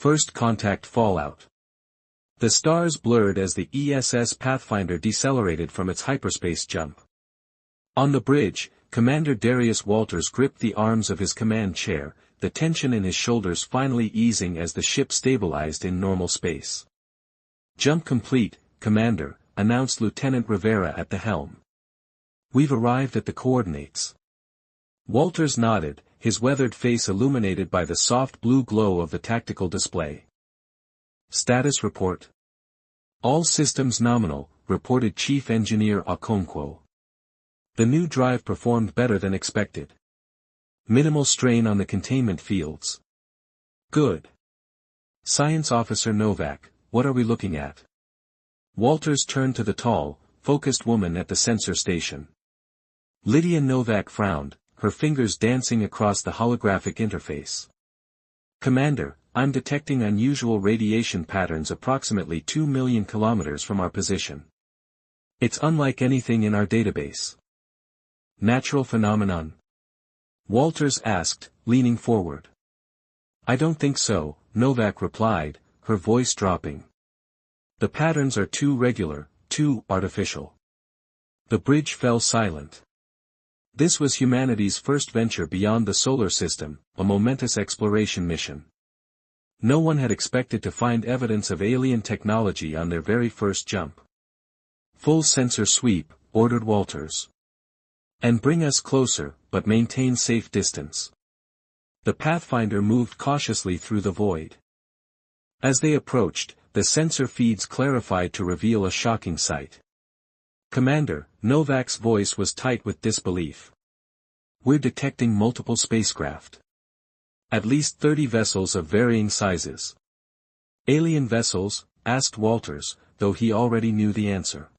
First contact fallout. The stars blurred as the ESS Pathfinder decelerated from its hyperspace jump. On the bridge, Commander Darius Walters gripped the arms of his command chair, the tension in his shoulders finally easing as the ship stabilized in normal space. "Jump complete, Commander," announced Lieutenant Rivera at the helm. "We've arrived at the coordinates." Walters nodded, his weathered face illuminated by the soft blue glow of the tactical display. "Status report." "All systems nominal," reported Chief Engineer Okonkwo. "The new drive performed better than expected. Minimal strain on the containment fields." "Good. Science Officer Novak, what are we looking at?" Walters turned to the tall, focused woman at the sensor station. Lydia Novak frowned, her fingers dancing across the holographic interface. "Commander, I'm detecting unusual radiation patterns approximately 2 million kilometers from our position. It's unlike anything in our database." "Natural phenomenon?" Walters asked, leaning forward. "I don't think so," Novak replied, her voice dropping. "The patterns are too regular, too artificial." The bridge fell silent. This was humanity's first venture beyond the solar system, a momentous exploration mission. No one had expected to find evidence of alien technology on their very first jump. "Full sensor sweep," ordered Walters. "And bring us closer, but maintain safe distance." The Pathfinder moved cautiously through the void. As they approached, the sensor feeds clarified to reveal a shocking sight. "Commander," Novak's voice was tight with disbelief. "We're detecting multiple spacecraft. At least 30 vessels of varying sizes." "Alien vessels?" asked Walters, though he already knew the answer.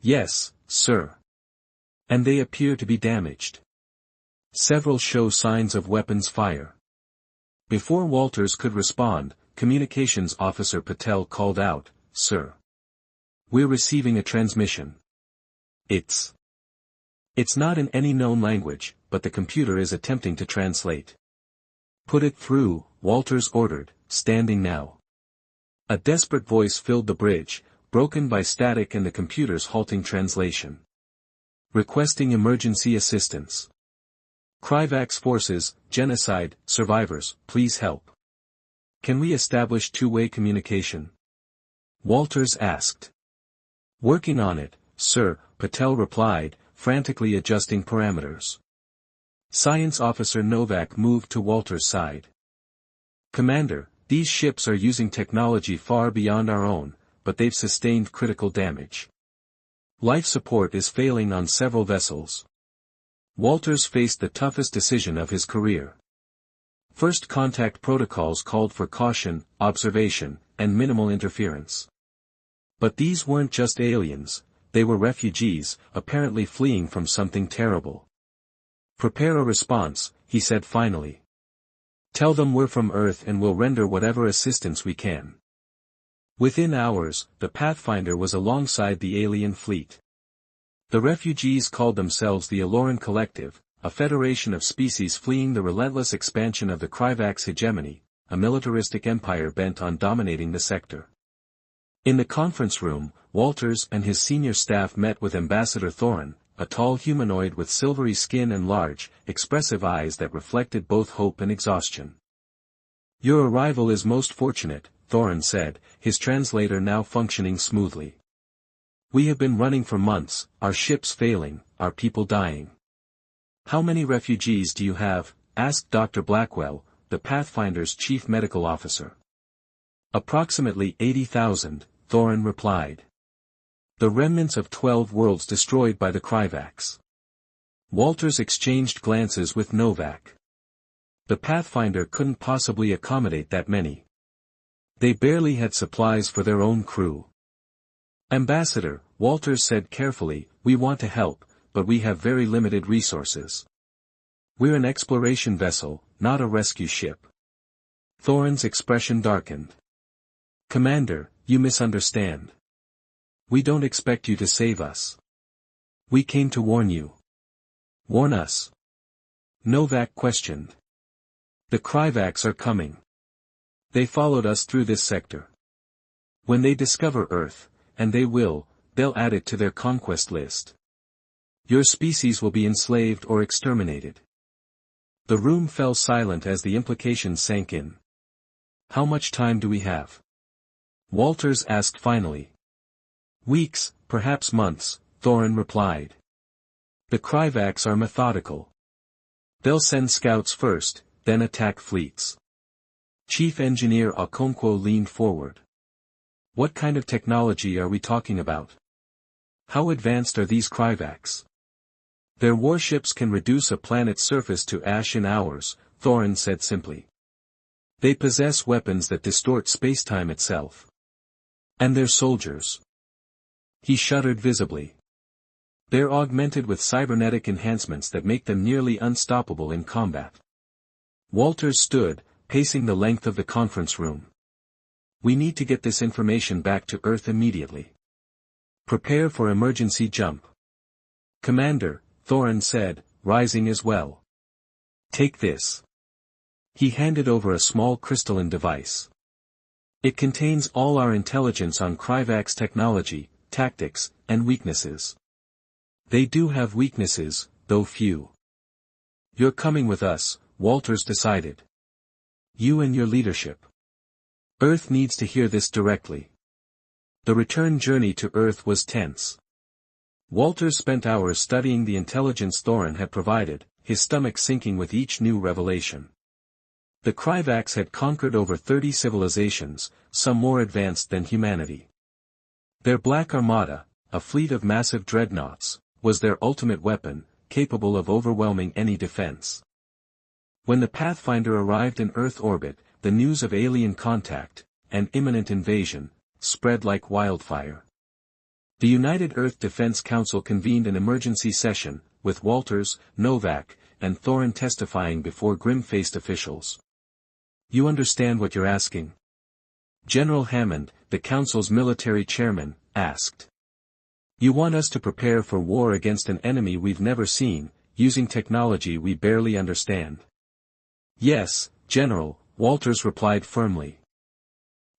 "Yes, sir. And they appear to be damaged. Several show signs of weapons fire." Before Walters could respond, Communications Officer Patel called out, "Sir. We're receiving a transmission. It's not in any known language, but the computer is attempting to translate." "Put it through," Walters ordered, "standing now." A desperate voice filled the bridge, broken by static and the computer's halting translation. "Requesting emergency assistance. Kryvax forces, genocide, survivors, please help. Can we establish two-way communication?" Walters asked. "Working on it, sir," Patel replied, frantically adjusting parameters. Science Officer Novak moved to Walters' side. "Commander, these ships are using technology far beyond our own, but they've sustained critical damage. Life support is failing on several vessels." Walters faced the toughest decision of his career. First contact protocols called for caution, observation, and minimal interference. But these weren't just aliens, they were refugees, apparently fleeing from something terrible. "Prepare a response," he said finally. "Tell them we're from Earth and we'll render whatever assistance we can." Within hours, the Pathfinder was alongside the alien fleet. The refugees called themselves the Aloran Collective, a federation of species fleeing the relentless expansion of the Kryvax hegemony, a militaristic empire bent on dominating the sector. In the conference room, Walters and his senior staff met with Ambassador Thorin, a tall humanoid with silvery skin and large, expressive eyes that reflected both hope and exhaustion. "Your arrival is most fortunate," Thorin said, his translator now functioning smoothly. "We have been running for months, our ships failing, our people dying." "How many refugees do you have?" asked Dr. Blackwell, the Pathfinder's chief medical officer. "Approximately 80,000, Thorin replied. "The remnants of 12 worlds destroyed by the Kryvax." Walters exchanged glances with Novak. The Pathfinder couldn't possibly accommodate that many. They barely had supplies for their own crew. "Ambassador," Walters said carefully, "we want to help, but we have very limited resources. We're an exploration vessel, not a rescue ship." Thorin's expression darkened. "Commander, you misunderstand. We don't expect you to save us. We came to warn you." "Warn us?" Novak questioned. "The Kryvax are coming. They followed us through this sector. When they discover Earth, and they'll add it to their conquest list. Your species will be enslaved or exterminated. The room fell silent as the implications sank in. How much time do we have? Walters asked finally. Weeks, perhaps months, Thorin replied. The Kryvax are methodical. They'll send scouts first, then attack fleets. Chief Engineer Okonkwo leaned forward. What kind of technology are we talking about? How advanced are these Kryvax? Their warships can reduce a planet's surface to ash in hours, Thorin said simply. They possess weapons that distort spacetime itself. And their soldiers. He shuddered visibly. They're augmented with cybernetic enhancements that make them nearly unstoppable in combat. Walters stood, pacing the length of the conference room. We need to get this information back to Earth immediately. Prepare for emergency jump. Commander, Thorin said, rising as well. Take this. He handed over a small crystalline device. It contains all our intelligence on Kryvax technology, tactics, and weaknesses. They do have weaknesses, though few. You're coming with us, Walters decided. You and your leadership. Earth needs to hear this directly. The return journey to Earth was tense. Walters spent hours studying the intelligence Thorin had provided, his stomach sinking with each new revelation. The Kryvax had conquered over 30 civilizations, some more advanced than humanity. Their Black Armada, a fleet of massive dreadnoughts, was their ultimate weapon, capable of overwhelming any defense. When the Pathfinder arrived in Earth orbit, the news of alien contact, and imminent invasion, spread like wildfire. The United Earth Defense Council convened an emergency session, with Walters, Novak, and Thorin testifying before grim-faced officials. You understand what you're asking? General Hammond, the Council's military chairman, asked. You want us to prepare for war against an enemy we've never seen, using technology we barely understand. Yes, General, Walters replied firmly.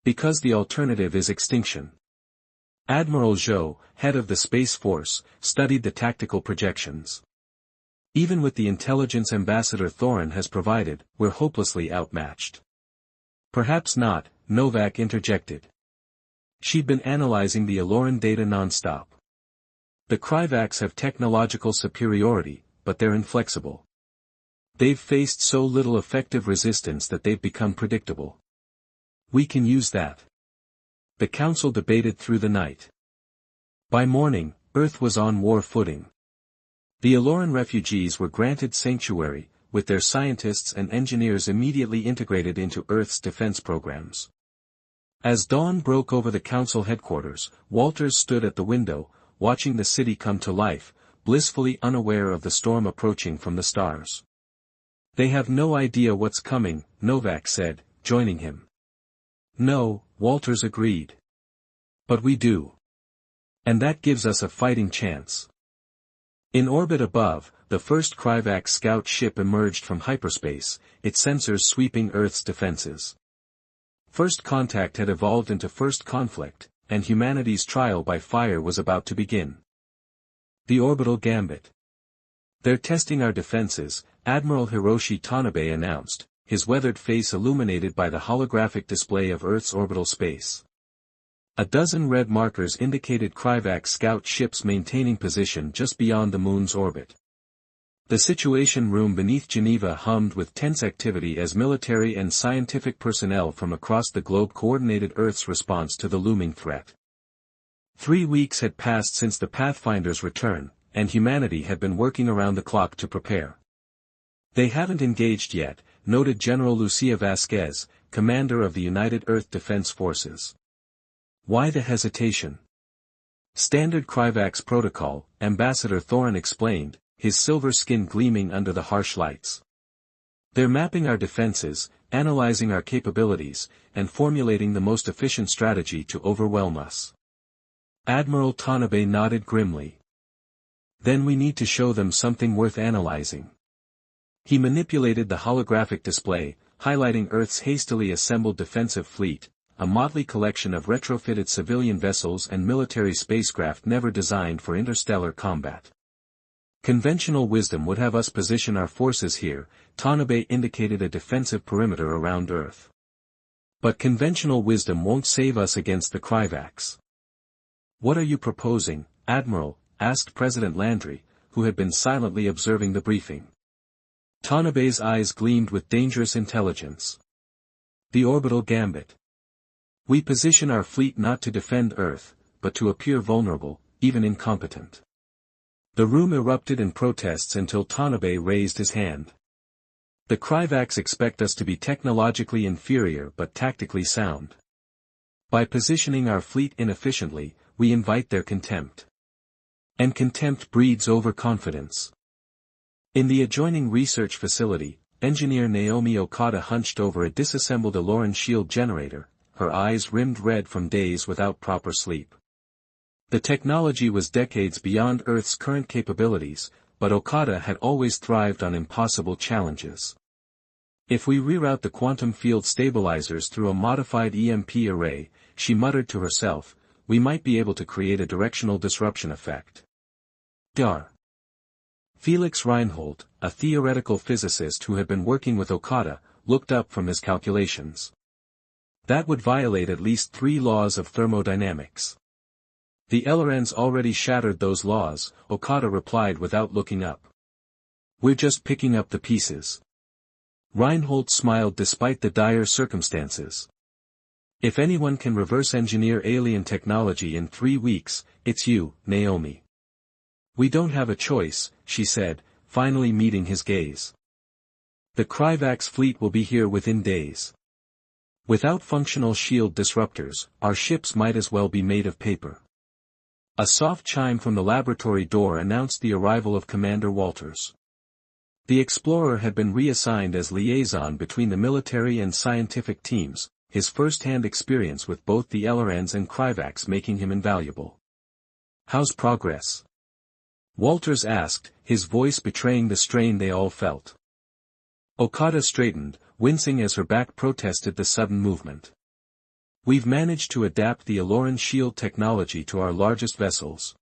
Because the alternative is extinction. Admiral Zhou, head of the Space Force, studied the tactical projections. Even with the intelligence Ambassador Thorin has provided, we're hopelessly outmatched. Perhaps not, Novak interjected. She'd been analyzing the Aloran data nonstop. The Kryvax have technological superiority, but they're inflexible. They've faced so little effective resistance that they've become predictable. We can use that. The council debated through the night. By morning, Earth was on war footing. The Aloran refugees were granted sanctuary, with their scientists and engineers immediately integrated into Earth's defense programs. As dawn broke over the council headquarters, Walters stood at the window, watching the city come to life, blissfully unaware of the storm approaching from the stars. They have no idea what's coming, Novak said, joining him. No, Walters agreed. But we do. And that gives us a fighting chance. In orbit above, the first Kryvax scout ship emerged from hyperspace, its sensors sweeping Earth's defenses. First contact had evolved into first conflict, and humanity's trial by fire was about to begin. The orbital gambit. They're testing our defenses, Admiral Hiroshi Tanabe announced, his weathered face illuminated by the holographic display of Earth's orbital space. A dozen red markers indicated Kryvax scout ships maintaining position just beyond the Moon's orbit. The Situation Room beneath Geneva hummed with tense activity as military and scientific personnel from across the globe coordinated Earth's response to the looming threat. 3 weeks had passed since the Pathfinder's return, and humanity had been working around the clock to prepare. They haven't engaged yet, noted General Lucia Vasquez, commander of the United Earth Defense Forces. Why the hesitation? Standard Kryvax protocol, Ambassador Thorin explained, his silver skin gleaming under the harsh lights. They're mapping our defenses, analyzing our capabilities, and formulating the most efficient strategy to overwhelm us. Admiral Tanabe nodded grimly. Then we need to show them something worth analyzing. He manipulated the holographic display, highlighting Earth's hastily assembled defensive fleet, a motley collection of retrofitted civilian vessels and military spacecraft never designed for interstellar combat. Conventional wisdom would have us position our forces here. Tanabe indicated a defensive perimeter around Earth. But conventional wisdom won't save us against the Kryvax. "What are you proposing, Admiral?" asked President Landry, who had been silently observing the briefing. Tanabe's eyes gleamed with dangerous intelligence. "The orbital gambit. We position our fleet not to defend Earth, but to appear vulnerable, even incompetent." The room erupted in protests until Tanabe raised his hand. "The Kryvax expect us to be technologically inferior but tactically sound. By positioning our fleet inefficiently, we invite their contempt. And contempt breeds overconfidence." In the adjoining research facility, engineer Naomi Okada hunched over a disassembled Aloran shield generator, her eyes rimmed red from days without proper sleep. The technology was decades beyond Earth's current capabilities, but Okada had always thrived on impossible challenges. "If we reroute the quantum field stabilizers through a modified EMP array," she muttered to herself, "we might be able to create a directional disruption effect." Dar. Felix Reinhold, a theoretical physicist who had been working with Okada, looked up from his calculations. "That would violate at least 3 laws of thermodynamics." "The Elorans already shattered those laws," Okada replied without looking up. "We're just picking up the pieces." Reinhold smiled despite the dire circumstances. "If anyone can reverse engineer alien technology in 3 weeks, it's you, Naomi." "We don't have a choice," she said, finally meeting his gaze. "The Kryvax fleet will be here within days. Without functional shield disruptors, our ships might as well be made of paper." A soft chime from the laboratory door announced the arrival of Commander Walters. The explorer had been reassigned as liaison between the military and scientific teams, his first-hand experience with both the Elorans and Kryvax making him invaluable. "How's progress?" Walters asked, his voice betraying the strain they all felt. Okada straightened, wincing as her back protested the sudden movement. "We've managed to adapt the Aloran shield technology to our largest vessels.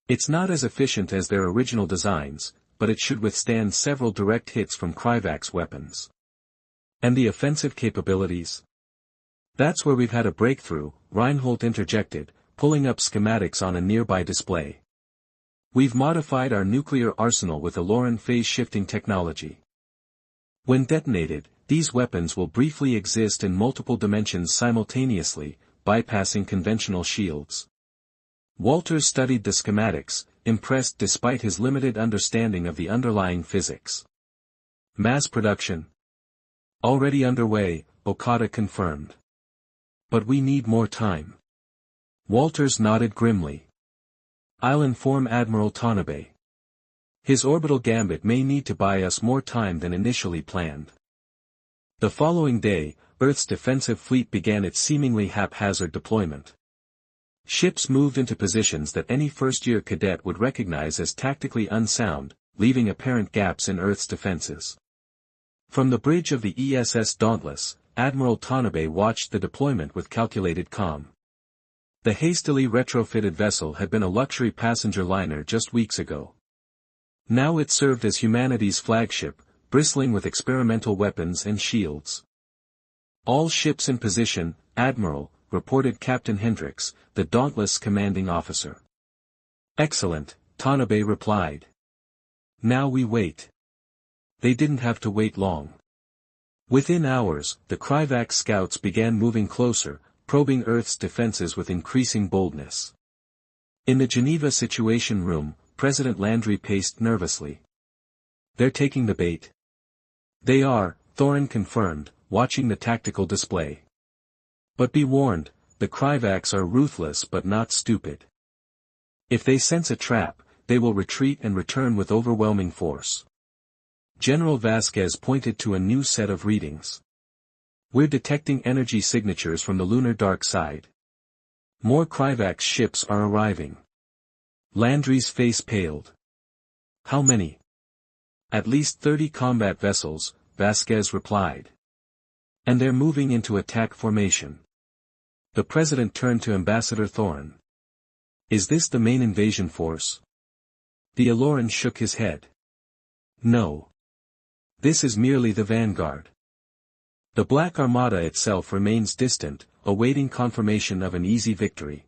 It's not as efficient as their original designs, but it should withstand several direct hits from Kryvax weapons." "And the offensive capabilities?" "That's where we've had a breakthrough," Reinhold interjected, pulling up schematics on a nearby display. "We've modified our nuclear arsenal with Aloran phase-shifting technology. When detonated, these weapons will briefly exist in multiple dimensions simultaneously, bypassing conventional shields." Walters studied the schematics, impressed despite his limited understanding of the underlying physics. "Mass production?" "Already underway," Okada confirmed. "But we need more time." Walters nodded grimly. "I'll inform Admiral Tanabe. His orbital gambit may need to buy us more time than initially planned." The following day, Earth's defensive fleet began its seemingly haphazard deployment. Ships moved into positions that any first-year cadet would recognize as tactically unsound, leaving apparent gaps in Earth's defenses. From the bridge of the ESS Dauntless, Admiral Tanabe watched the deployment with calculated calm. The hastily retrofitted vessel had been a luxury passenger liner just weeks ago. Now it served as humanity's flagship, bristling with experimental weapons and shields. "All ships in position, Admiral," reported Captain Hendricks, the Dauntless commanding officer. "Excellent," Tanabe replied. "Now we wait." They didn't have to wait long. Within hours, the Kryvax scouts began moving closer, probing Earth's defenses with increasing boldness. In the Geneva Situation Room, President Landry paced nervously. "They're taking the bait." "They are," Thorin confirmed, watching the tactical display. "But be warned, the Kryvax are ruthless but not stupid. If they sense a trap, they will retreat and return with overwhelming force." General Vasquez pointed to a new set of readings. "We're detecting energy signatures from the lunar dark side. More Kryvax ships are arriving." Landry's face paled. "How many?" "At least 30 combat vessels," Vasquez replied. And they're moving into attack formation. The president turned to Ambassador Thorin. Is this the main invasion force? The Aloran shook his head. No. This is merely the vanguard. The Black Armada itself remains distant, awaiting confirmation of an easy victory.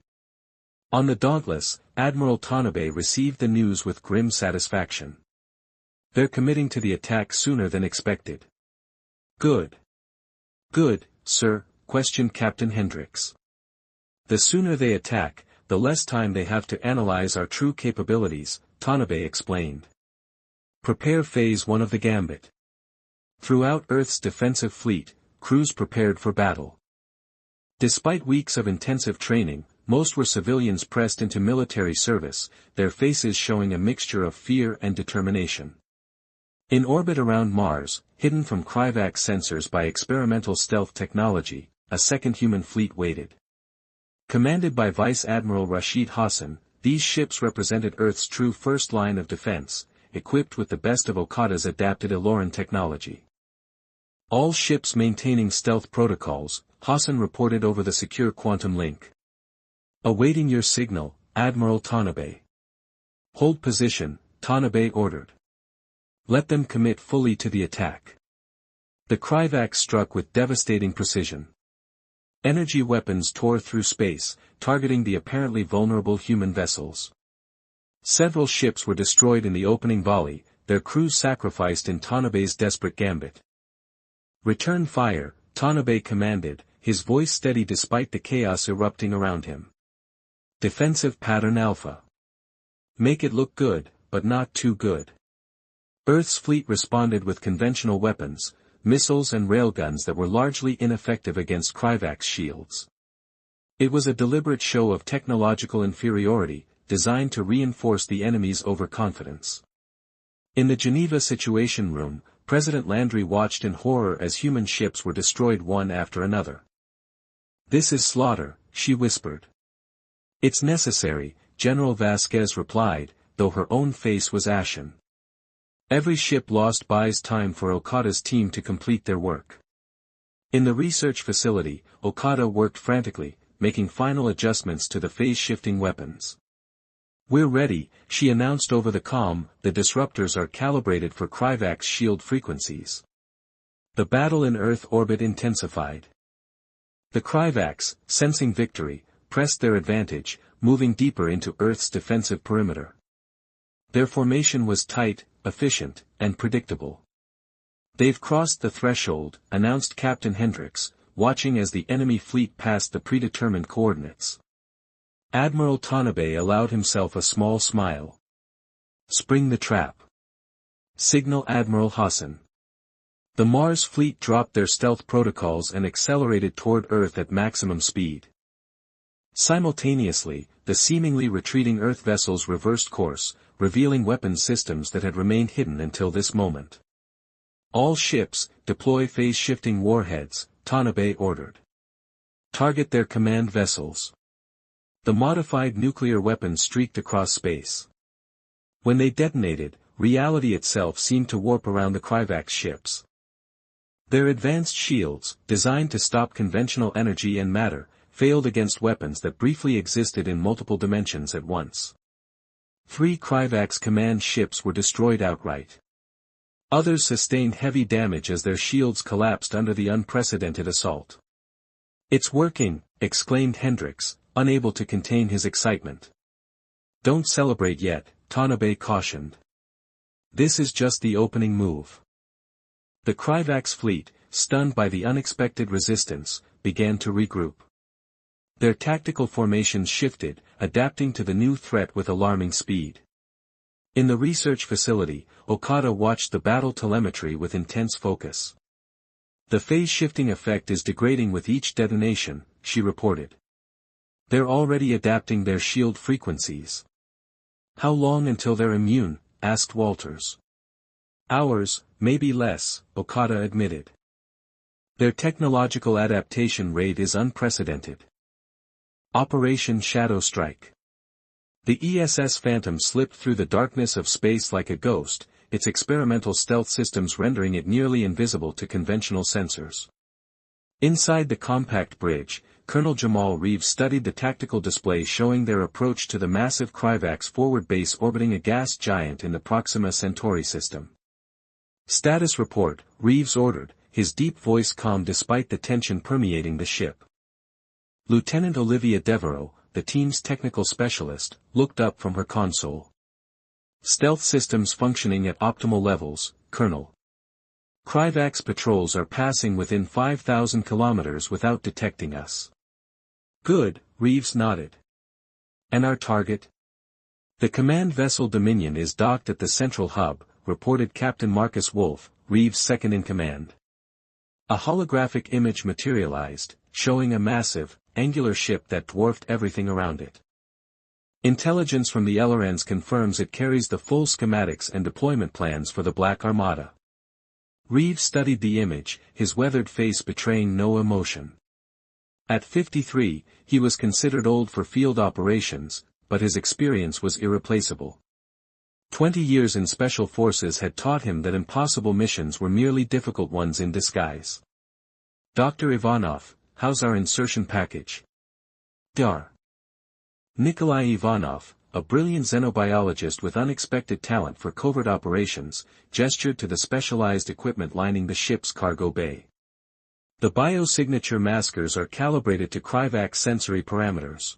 On the Dauntless, Admiral Tanabe received the news with grim satisfaction. They're committing to the attack sooner than expected. Good. Good, sir, questioned Captain Hendricks. The sooner they attack, the less time they have to analyze our true capabilities, Tanabe explained. Prepare Phase 1 of the Gambit. Throughout Earth's defensive fleet, crews prepared for battle. Despite weeks of intensive training, most were civilians pressed into military service, their faces showing a mixture of fear and determination. In orbit around Mars, hidden from Kryvax sensors by experimental stealth technology, a second human fleet waited. Commanded by Vice Admiral Rashid Hassan, these ships represented Earth's true first line of defense, equipped with the best of Okada's adapted Aloran technology. All ships maintaining stealth protocols, Hassan reported over the secure quantum link. Awaiting your signal, Admiral Tanabe. Hold position, Tanabe ordered. Let them commit fully to the attack. The Kryvax struck with devastating precision. Energy weapons tore through space, targeting the apparently vulnerable human vessels. Several ships were destroyed in the opening volley, their crews sacrificed in Tanabe's desperate gambit. Return fire, Tanabe commanded, his voice steady despite the chaos erupting around him. Defensive pattern Alpha. Make it look good, but not too good. Earth's fleet responded with conventional weapons, missiles and railguns that were largely ineffective against Kryvax shields. It was a deliberate show of technological inferiority, designed to reinforce the enemy's overconfidence. In the Geneva Situation Room, President Landry watched in horror as human ships were destroyed one after another. This is slaughter, she whispered. It's necessary, General Vasquez replied, though her own face was ashen. Every ship lost buys time for Okada's team to complete their work. In the research facility, Okada worked frantically, making final adjustments to the phase-shifting weapons. We're ready, she announced over the comm, the disruptors are calibrated for Kryvax shield frequencies. The battle in Earth orbit intensified. The Kryvax, sensing victory, pressed their advantage, moving deeper into Earth's defensive perimeter. Their formation was tight, efficient, and predictable. They've crossed the threshold, announced Captain Hendricks, watching as the enemy fleet passed the predetermined coordinates. Admiral Tanabe allowed himself a small smile. Spring the trap. Signal Admiral Hassan. The Mars fleet dropped their stealth protocols and accelerated toward Earth at maximum speed. Simultaneously, the seemingly retreating Earth vessels reversed course, revealing weapon systems that had remained hidden until this moment. All ships, deploy phase-shifting warheads, Tanabe ordered. Target their command vessels. The modified nuclear weapons streaked across space. When they detonated, reality itself seemed to warp around the Kryvax ships. Their advanced shields, designed to stop conventional energy and matter, failed against weapons that briefly existed in multiple dimensions at once. 3 Kryvax command ships were destroyed outright. Others sustained heavy damage as their shields collapsed under the unprecedented assault. It's working, exclaimed Hendricks, unable to contain his excitement. Don't celebrate yet, Tanabe cautioned. This is just the opening move. The Kryvax fleet, stunned by the unexpected resistance, began to regroup. Their tactical formations shifted, adapting to the new threat with alarming speed. In the research facility, Okada watched the battle telemetry with intense focus. The phase-shifting effect is degrading with each detonation, she reported. They're already adapting their shield frequencies. How long until they're immune? Asked Walters. Hours, maybe less, Okada admitted. Their technological adaptation rate is unprecedented. Operation Shadow Strike. The ESS Phantom slipped through the darkness of space like a ghost, its experimental stealth systems rendering it nearly invisible to conventional sensors. Inside the compact bridge, Colonel Jamal Reeves studied the tactical display showing their approach to the massive Kryvax forward base orbiting a gas giant in the Proxima Centauri system. "Status report," Reeves ordered, his deep voice calm despite the tension permeating the ship. Lieutenant Olivia Devereaux, the team's technical specialist, looked up from her console. "Stealth systems functioning at optimal levels, Colonel. Kryvax patrols are passing within 5,000 kilometers without detecting us." "Good," Reeves nodded. "And our target?" "The command vessel Dominion is docked at the central hub," reported Captain Marcus Wolfe, Reeves' second-in-command. A holographic image materialized, showing a massive, angular ship that dwarfed everything around it. "Intelligence from the Ellerans confirms it carries the full schematics and deployment plans for the Black Armada." Reeves studied the image, his weathered face betraying no emotion. At 53, he was considered old for field operations, but his experience was irreplaceable. 20 years in special forces had taught him that impossible missions were merely difficult ones in disguise. "Dr. Ivanov, how's our insertion package?" "Dar." Nikolai Ivanov, a brilliant xenobiologist with unexpected talent for covert operations, gestured to the specialized equipment lining the ship's cargo bay. "The biosignature maskers are calibrated to Kryvax sensory parameters.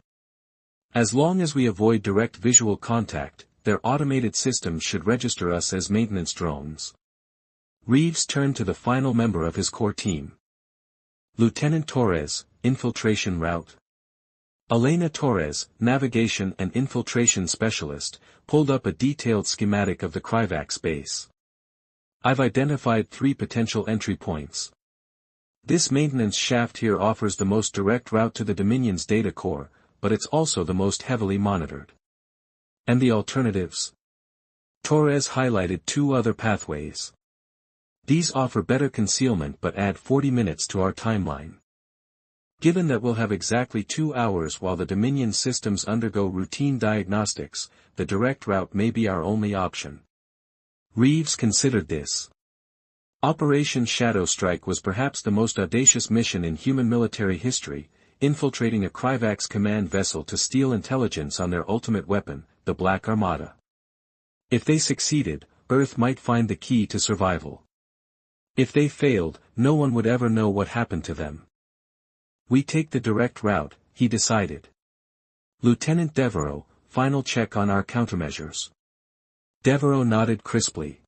As long as we avoid direct visual contact, their automated systems should register us as maintenance drones." Reeves turned to the final member of his core team. "Lieutenant Torres, infiltration route." Elena Torres, navigation and infiltration specialist, pulled up a detailed schematic of the Kryvax base. "I've identified 3 potential entry points. This maintenance shaft here offers the most direct route to the Dominion's data core, but it's also the most heavily monitored." "And the alternatives?" Torres highlighted 2 other pathways. "These offer better concealment but add 40 minutes to our timeline. Given that we'll have exactly 2 hours while the Dominion systems undergo routine diagnostics, the direct route may be our only option." Reeves considered this. Operation Shadow Strike was perhaps the most audacious mission in human military history, infiltrating a Kryvax command vessel to steal intelligence on their ultimate weapon, the Black Armada. If they succeeded, Earth might find the key to survival. If they failed, no one would ever know what happened to them. "We take the direct route," he decided. "Lieutenant Devereaux, final check on our countermeasures." Devereaux nodded crisply.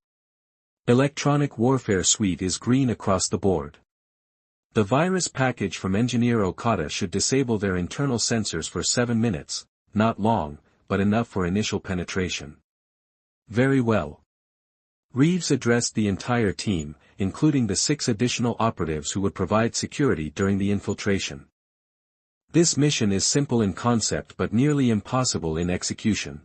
"Electronic warfare suite is green across the board. The virus package from Engineer Okada should disable their internal sensors for 7 minutes, not long, but enough for initial penetration." "Very well." Reeves addressed the entire team, including the 6 additional operatives who would provide security during the infiltration. "This mission is simple in concept but nearly impossible in execution.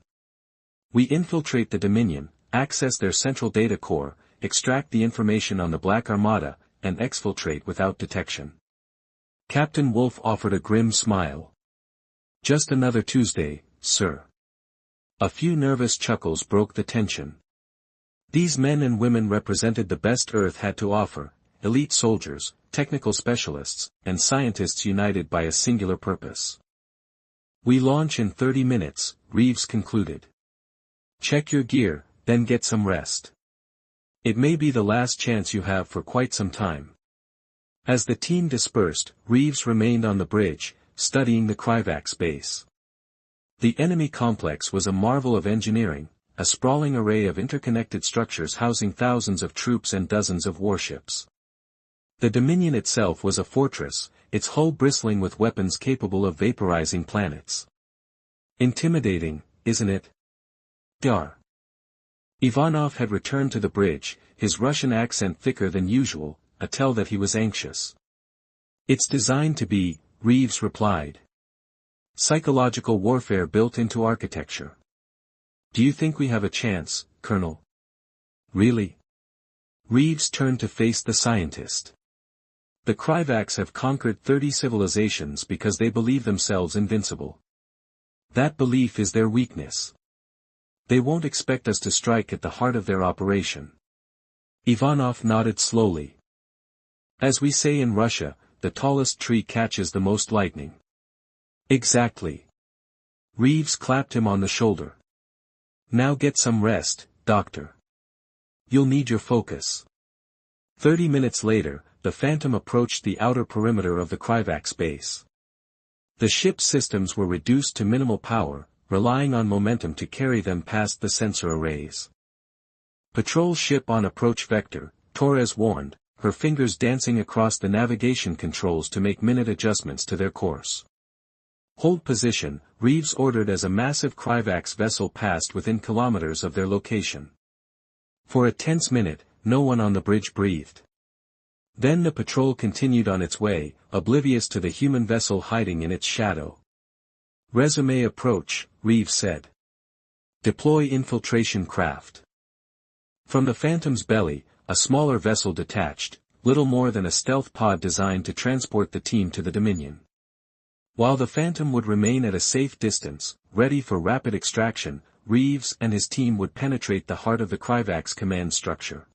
We infiltrate the Dominion, access their central data core, extract the information on the Black Armada, and exfiltrate without detection." Captain Wolfe offered a grim smile. "Just another Tuesday, sir." A few nervous chuckles broke the tension. These men and women represented the best Earth had to offer, elite soldiers, technical specialists, and scientists united by a singular purpose. "We launch in 30 minutes, Reeves concluded. "Check your gear, then get some rest. It may be the last chance you have for quite some time." As the team dispersed, Reeves remained on the bridge, studying the Kryvax base. The enemy complex was a marvel of engineering, a sprawling array of interconnected structures housing thousands of troops and dozens of warships. The Dominion itself was a fortress, its hull bristling with weapons capable of vaporizing planets. "Intimidating, isn't it?" "Dar." Ivanov had returned to the bridge, his Russian accent thicker than usual, a tell that he was anxious. "It's designed to be," Reeves replied. "Psychological warfare built into architecture. Do you think we have a chance, Colonel?" "Really?" Reeves turned to face the scientist. "The Kryvax have conquered 30 civilizations because they believe themselves invincible. That belief is their weakness. They won't expect us to strike at the heart of their operation." Ivanov nodded slowly. "As we say in Russia, the tallest tree catches the most lightning. Exactly. Reeves clapped him on the shoulder. Now get some rest, Doctor. You'll need your focus. 30 minutes later, the Phantom approached the outer perimeter of the Kryvax base. The ship's systems were reduced to minimal power, relying on momentum to carry them past the sensor arrays. Patrol ship on approach vector, Torres warned, her fingers dancing across the navigation controls to make minute adjustments to their course. Hold position, Reeves ordered as a massive Kryvax vessel passed within kilometers of their location. For a tense minute, no one on the bridge breathed. Then the patrol continued on its way, oblivious to the human vessel hiding in its shadow. Resume approach, Reeves said. Deploy infiltration craft. From the Phantom's belly, a smaller vessel detached, little more than a stealth pod designed to transport the team to the Dominion. While the Phantom would remain at a safe distance, ready for rapid extraction, Reeves and his team would penetrate the heart of the Kryvax command structure.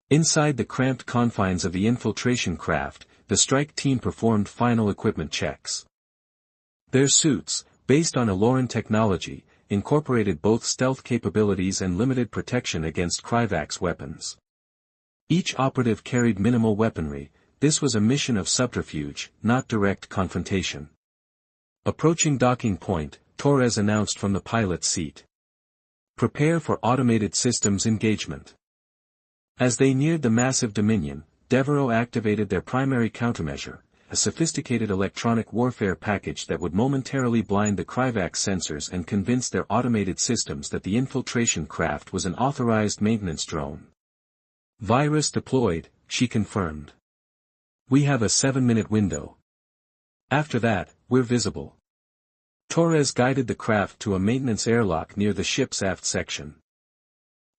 Inside the cramped confines of the infiltration craft, the strike team performed final equipment checks. Their suits, based on Aloran technology, incorporated both stealth capabilities and limited protection against Kryvax weapons. Each operative carried minimal weaponry. This was a mission of subterfuge, not direct confrontation. Approaching docking point, Torres announced from the pilot's seat. Prepare for automated systems engagement. As they neared the massive Dominion, Devereaux activated their primary countermeasure, a sophisticated electronic warfare package that would momentarily blind the Kryvax sensors and convince their automated systems that the infiltration craft was an authorized maintenance drone. Virus deployed, she confirmed. We have a 7-minute window. After that, we're visible. Torres guided the craft to a maintenance airlock near the ship's aft section.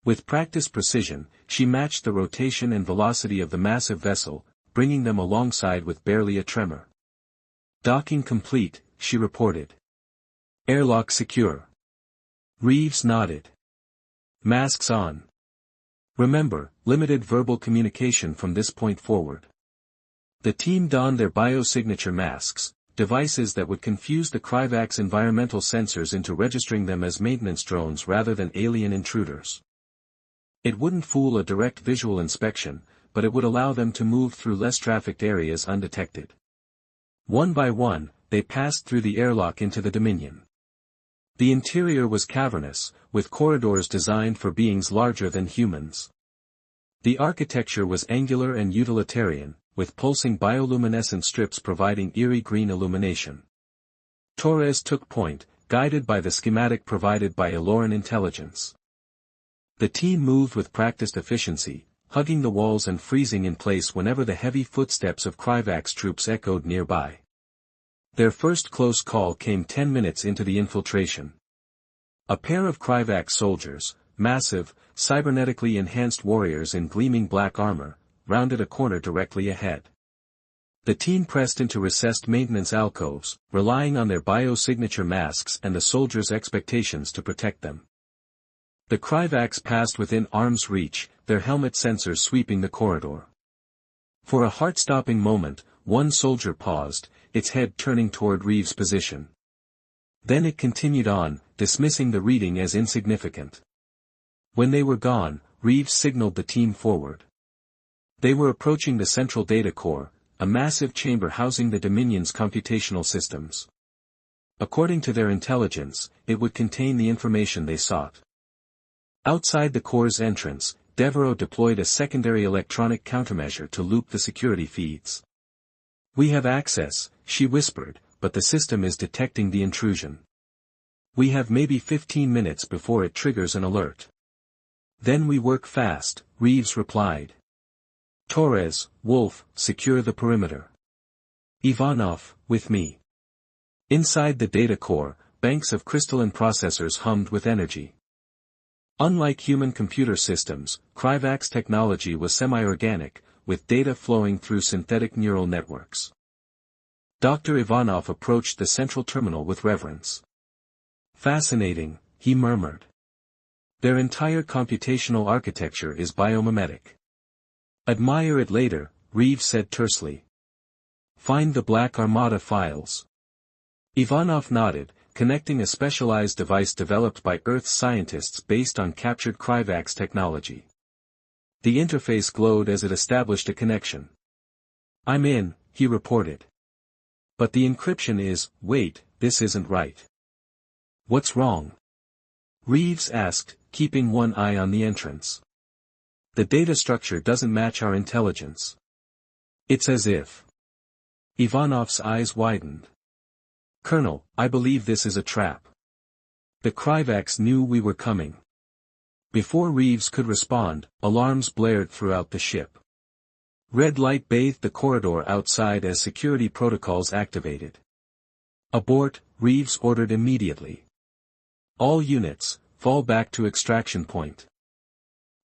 With practiced precision, she matched the rotation and velocity of the massive vessel, bringing them alongside with barely a tremor. Docking complete, she reported. Airlock secure. Reeves nodded. Masks on. Remember, limited verbal communication from this point forward. The team donned their biosignature masks, devices that would confuse the Kryvax environmental sensors into registering them as maintenance drones rather than alien intruders. It wouldn't fool a direct visual inspection, but it would allow them to move through less trafficked areas undetected. One by one, they passed through the airlock into the Dominion. The interior was cavernous, with corridors designed for beings larger than humans. The architecture was angular and utilitarian, with pulsing bioluminescent strips providing eerie green illumination. Torres took point, guided by the schematic provided by Aloran intelligence. The team moved with practiced efficiency, hugging the walls and freezing in place whenever the heavy footsteps of Kryvax troops echoed nearby. Their first close call came 10 minutes into the infiltration. A pair of Kryvax soldiers, massive, cybernetically enhanced warriors in gleaming black armor, rounded a corner directly ahead. The team pressed into recessed maintenance alcoves, relying on their biosignature masks and the soldiers' expectations to protect them. The Kryvax passed within arm's reach, their helmet sensors sweeping the corridor. For a heart-stopping moment, one soldier paused, its head turning toward Reeves' position. Then it continued on, dismissing the reading as insignificant. When they were gone, Reeves signaled the team forward. They were approaching the central data core, a massive chamber housing the Dominion's computational systems. According to their intelligence, it would contain the information they sought. Outside the core's entrance, Devereaux deployed a secondary electronic countermeasure to loop the security feeds. We have access, she whispered, but the system is detecting the intrusion. We have maybe 15 minutes before it triggers an alert. Then we work fast, Reeves replied. Torres, Wolf, secure the perimeter. Ivanov, with me. Inside the data core, banks of crystalline processors hummed with energy. Unlike human computer systems, Kryvax technology was semi-organic, with data flowing through synthetic neural networks. Dr. Ivanov approached the central terminal with reverence. Fascinating, he murmured. Their entire computational architecture is biomimetic. Admire it later, Reeves said tersely. Find the Black Armada files. Ivanov nodded, connecting a specialized device developed by Earth's scientists based on captured Kryvax technology. The interface glowed as it established a connection. "I'm in," he reported. "But the encryption is, wait, this isn't right." "What's wrong?" Reeves asked, keeping one eye on the entrance. "The data structure doesn't match our intelligence. It's as if..." Ivanov's eyes widened. "Colonel, I believe this is a trap. The Kryvax knew we were coming." Before Reeves could respond, alarms blared throughout the ship. Red light bathed the corridor outside as security protocols activated. "Abort," Reeves ordered immediately. "All units, fall back to extraction point."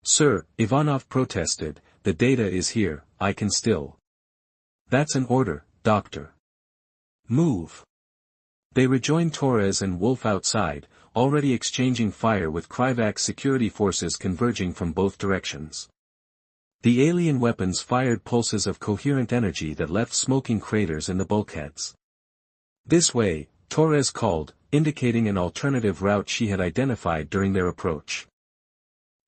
"Sir," Ivanov protested, "the data is here, I can still..." "That's an order, Doctor. Move." They rejoined Torres and Wolf outside, already exchanging fire with Kryvax security forces converging from both directions. The alien weapons fired pulses of coherent energy that left smoking craters in the bulkheads. "This way," Torres called, indicating an alternative route she had identified during their approach.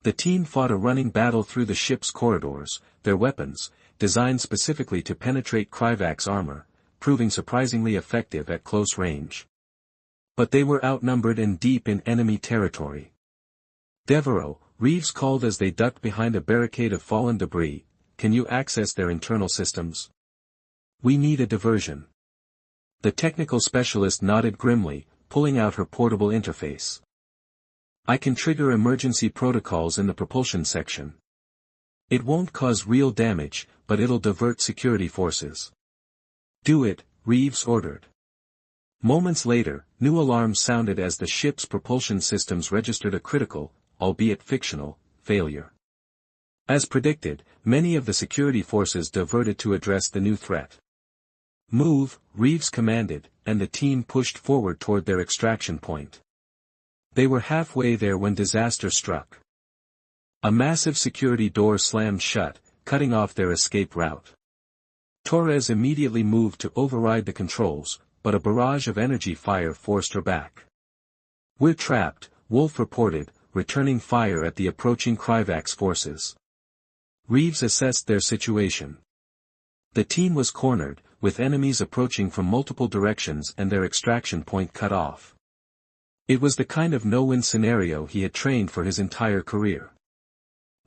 The team fought a running battle through the ship's corridors, their weapons, designed specifically to penetrate Kryvax armor, proving surprisingly effective at close range. But they were outnumbered and deep in enemy territory. "Devereaux," Reeves called as they ducked behind a barricade of fallen debris, "can you access their internal systems? We need a diversion." The technical specialist nodded grimly, pulling out her portable interface. "I can trigger emergency protocols in the propulsion section. It won't cause real damage, but it'll divert security forces." "Do it," Reeves ordered. Moments later, new alarms sounded as the ship's propulsion systems registered a critical, albeit fictional, failure. As predicted, many of the security forces diverted to address the new threat. "Move," Reeves commanded, and the team pushed forward toward their extraction point. They were halfway there when disaster struck. A massive security door slammed shut, cutting off their escape route. Torres immediately moved to override the controls, but a barrage of energy fire forced her back. "We're trapped," Wolf reported, returning fire at the approaching Kryvax forces. Reeves assessed their situation. The team was cornered, with enemies approaching from multiple directions and their extraction point cut off. It was the kind of no-win scenario he had trained for his entire career.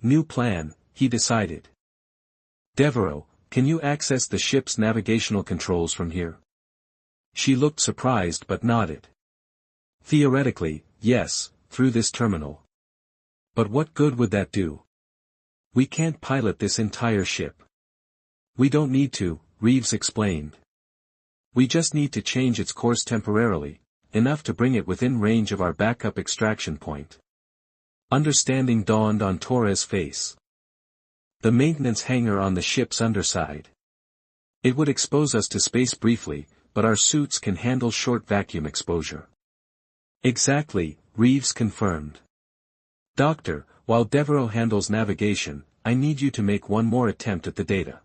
"New plan," he decided. "Devereaux, can you access the ship's navigational controls from here?" She looked surprised but nodded. "Theoretically, yes, through this terminal. But what good would that do? We can't pilot this entire ship." "We don't need to," Reeves explained. "We just need to change its course temporarily, enough to bring it within range of our backup extraction point." Understanding dawned on Torres' face. "The maintenance hangar on the ship's underside. It would expose us to space briefly, but our suits can handle short vacuum exposure." "Exactly," Reeves confirmed. "Doctor, while Devereaux handles navigation, I need you to make one more attempt at the data.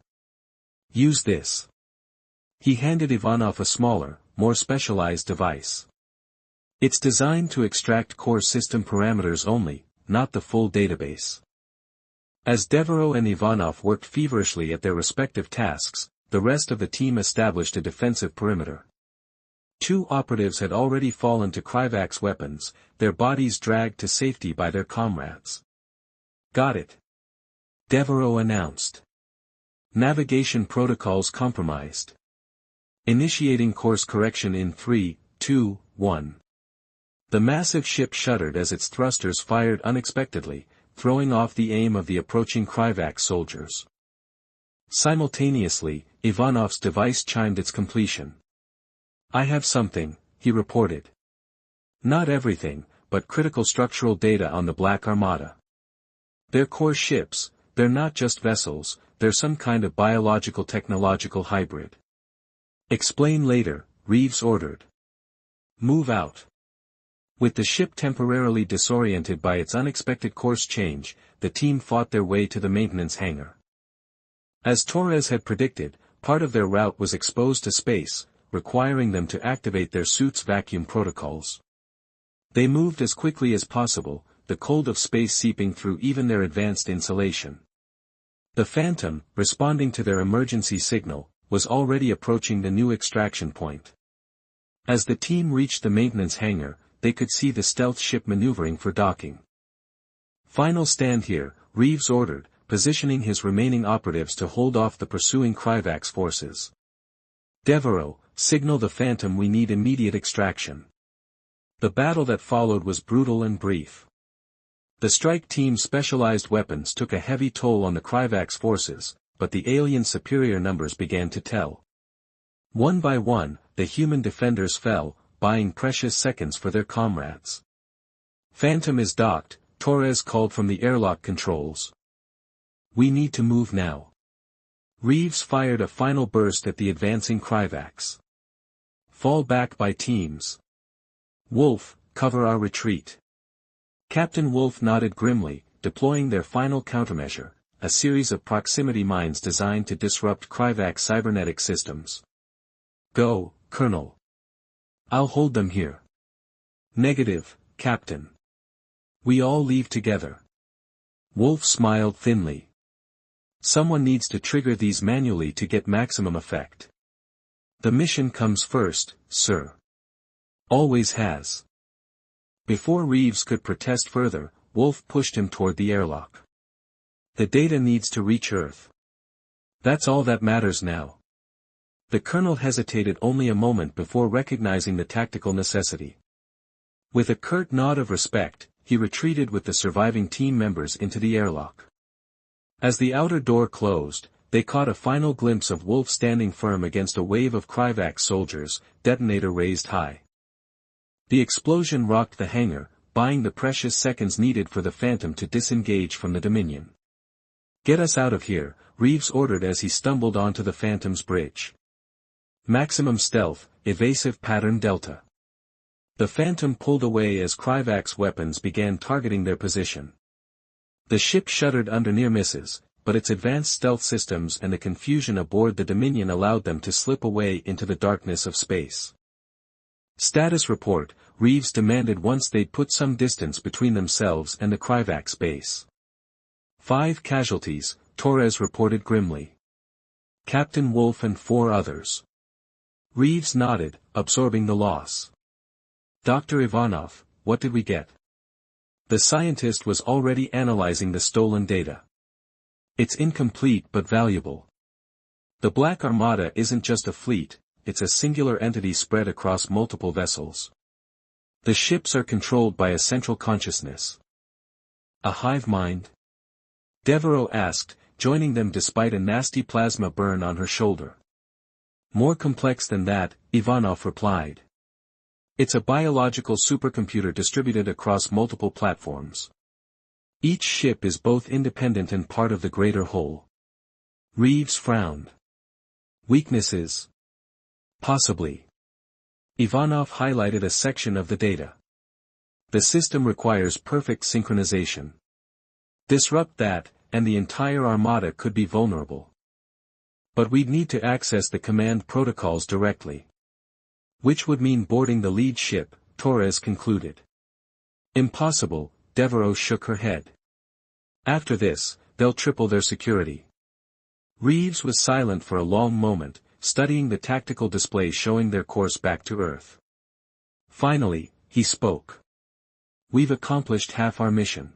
Use this." He handed Ivanov a smaller, more specialized device. "It's designed to extract core system parameters only, not the full database." As Devereaux and Ivanov worked feverishly at their respective tasks, the rest of the team established a defensive perimeter. 2 operatives had already fallen to Kryvax weapons, their bodies dragged to safety by their comrades. "Got it," Devereaux announced. "Navigation protocols compromised. Initiating course correction in 3, 2, 1. The massive ship shuddered as its thrusters fired unexpectedly, throwing off the aim of the approaching Kryvax soldiers. Simultaneously, Ivanov's device chimed its completion. "I have something," he reported. "Not everything, but critical structural data on the Black Armada. They're core ships, they're not just vessels, they're some kind of biological technological hybrid." "Explain later," Reeves ordered. "Move out." With the ship temporarily disoriented by its unexpected course change, the team fought their way to the maintenance hangar. As Torres had predicted, part of their route was exposed to space, requiring them to activate their suits' vacuum protocols. They moved as quickly as possible, the cold of space seeping through even their advanced insulation. The Phantom, responding to their emergency signal, was already approaching the new extraction point. As the team reached the maintenance hangar, they could see the stealth ship maneuvering for docking. "Final stand here," Reeves ordered, positioning his remaining operatives to hold off the pursuing Kryvax forces. "Devereaux, signal the Phantom we need immediate extraction." The battle that followed was brutal and brief. The strike team's specialized weapons took a heavy toll on the Kryvax forces, but the alien superior numbers began to tell. One by one, the human defenders fell, buying precious seconds for their comrades. "Phantom is docked," Torres called from the airlock controls. "We need to move now." Reeves fired a final burst at the advancing Kryvax. "Fall back by teams. Wolf, cover our retreat." Captain Wolf nodded grimly, deploying their final countermeasure, a series of proximity mines designed to disrupt Kryvax cybernetic systems. "Go, Colonel. I'll hold them here." "Negative, Captain. We all leave together." Wolf smiled thinly. "Someone needs to trigger these manually to get maximum effect." "The mission comes first, sir. Always has." Before Reeves could protest further, Wolf pushed him toward the airlock. "The data needs to reach Earth. That's all that matters now." The colonel hesitated only a moment before recognizing the tactical necessity. With a curt nod of respect, he retreated with the surviving team members into the airlock. As the outer door closed, they caught a final glimpse of Wolf standing firm against a wave of Kryvax soldiers, detonator raised high. The explosion rocked the hangar, buying the precious seconds needed for the Phantom to disengage from the Dominion. "Get us out of here," Reeves ordered as he stumbled onto the Phantom's bridge. "Maximum stealth, evasive pattern delta." The Phantom pulled away as Kryvax weapons began targeting their position. The ship shuddered under near misses, but its advanced stealth systems and the confusion aboard the Dominion allowed them to slip away into the darkness of space. "Status report," Reeves demanded once they'd put some distance between themselves and the Kryvax base. 5 casualties, Torres reported grimly. "Captain Wolf and 4 others." Reeves nodded, absorbing the loss. "Dr. Ivanov, what did we get?" The scientist was already analyzing the stolen data. "It's incomplete but valuable. The Black Armada isn't just a fleet, it's a singular entity spread across multiple vessels. The ships are controlled by a central consciousness." "A hive mind?" Devereaux asked, joining them despite a nasty plasma burn on her shoulder. "More complex than that," Ivanov replied. "It's a biological supercomputer distributed across multiple platforms. Each ship is both independent and part of the greater whole." Reeves frowned. "Weaknesses?" "Possibly." Ivanov highlighted a section of the data. "The system requires perfect synchronization. Disrupt that, and the entire armada could be vulnerable. But we'd need to access the command protocols directly. Which would mean boarding the lead ship," Torres concluded. "Impossible," Devereaux shook her head. "After this, they'll triple their security." Reeves was silent for a long moment, studying the tactical display showing their course back to Earth. Finally, he spoke. "We've accomplished half our mission.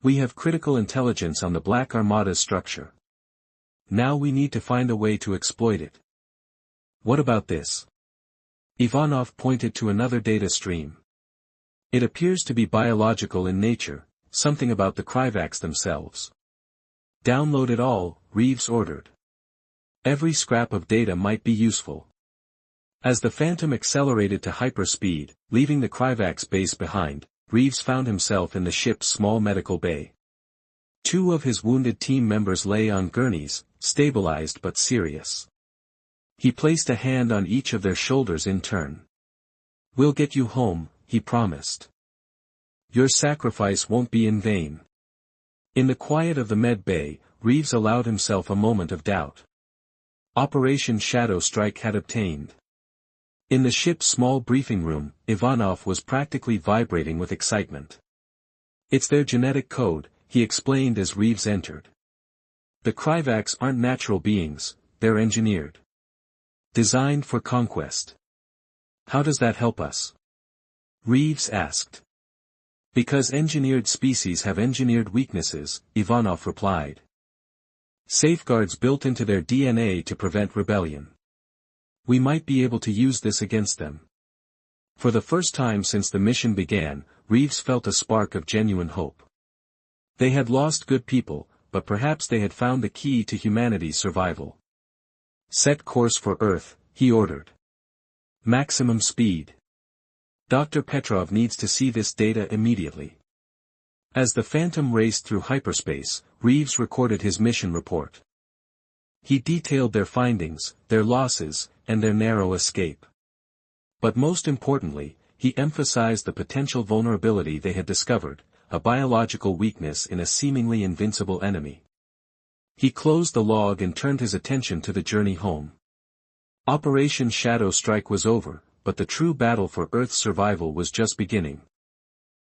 We have critical intelligence on the Black Armada's structure. Now we need to find a way to exploit it." "What about this?" Ivanov pointed to another data stream. "It appears to be biological in nature, something about the Kryvax themselves." "Download it all," Reeves ordered. "Every scrap of data might be useful." As the Phantom accelerated to hyperspeed, leaving the Kryvax base behind, Reeves found himself in the ship's small medical bay. 2 of his wounded team members lay on gurneys, stabilized but serious. He placed a hand on each of their shoulders in turn. "We'll get you home," he promised. "Your sacrifice won't be in vain." In the quiet of the med bay, Reeves allowed himself a moment of doubt. Operation Shadow Strike had obtained. In the ship's small briefing room, Ivanov was practically vibrating with excitement. It's their genetic code, he explained as Reeves entered. The Kryvacs aren't natural beings, they're engineered. Designed for conquest. How does that help us? Reeves asked. Because engineered species have engineered weaknesses, Ivanov replied. Safeguards built into their DNA to prevent rebellion. We might be able to use this against them. For the first time since the mission began, Reeves felt a spark of genuine hope. They had lost good people, but perhaps they had found the key to humanity's survival. Set course for Earth, he ordered. Maximum speed. Dr. Petrov needs to see this data immediately. As the Phantom raced through hyperspace, Reeves recorded his mission report. He detailed their findings, their losses, and their narrow escape. But most importantly, he emphasized the potential vulnerability they had discovered, a biological weakness in a seemingly invincible enemy. He closed the log and turned his attention to the journey home. Operation Shadow Strike was over, but the true battle for Earth's survival was just beginning.